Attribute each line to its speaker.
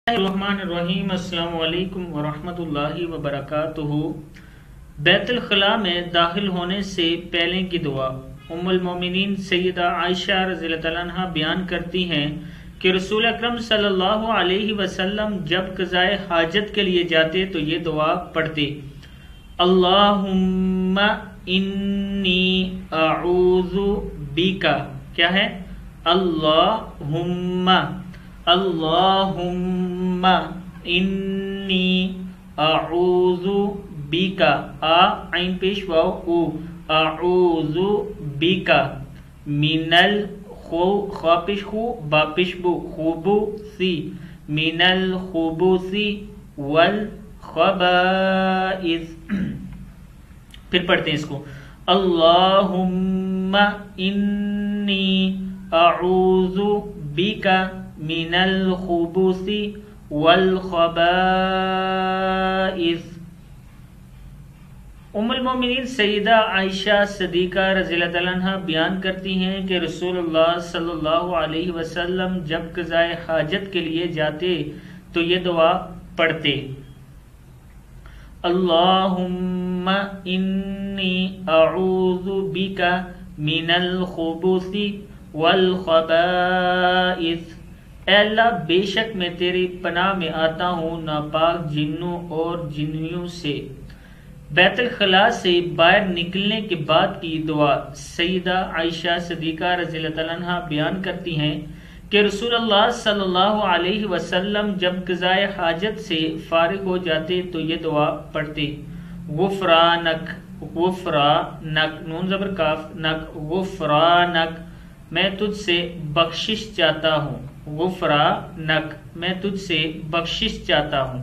Speaker 1: الرحمن الرحیم۔ السلام علیکم ورحمۃ اللہ وبرکاتہ۔ بیت الخلاء میں داخل ہونے سے پہلے کی دعا۔ ام المومنین سیدہ عائشہ رضی اللہ تعالیٰ عنہ بیان کرتی ہیں کہ رسول اکرم صلی اللہ علیہ وسلم جب قضائے حاجت کے لیے جاتے تو یہ دعا پڑھتے: اللہم انی اعوذ بک، کیا ہے؟ اللہم انی اعوذ بک، عین پیش واو او، اعوذ بک من خاپش خو باپش بو خبوثی، من الخبث والخبائث۔ پھر پڑھتے ہیں اس کو: اللہم انی اعوذ بک من الخبث والخبائث۔ ام المومنین سیدہ عائشہ صدیقہ رضی اللہ تعالیٰ عنہ بیان کرتی ہیں کہ رسول اللہ صلی اللہ علیہ وسلم جب قضائے حاجت کے لیے جاتے تو یہ دعا پڑھتے: اللہم انی اعوذ بک من الخبث والخبائث۔ اے اللہ، بے شک میں تیری پناہ میں آتا ہوں ناپاک جنوں اور جنیوں سے۔ بیت الخلاء سے باہر نکلنے کے بعد کی دعا۔ سیدہ عائشہ صدیقہ رضی اللہ تعالیٰ عنہ بیان کرتی ہیں کہ رسول اللہ صلی اللہ علیہ وسلم جب قضائے حاجت سے فارغ ہو جاتے تو یہ دعا پڑھتے: غفرانک، غفرانک، نون زبر کاف، نک، غفرانک، میں تجھ سے بخشش چاہتا ہوں، غفرانک، میں تجھ سے بخشش چاہتا ہوں۔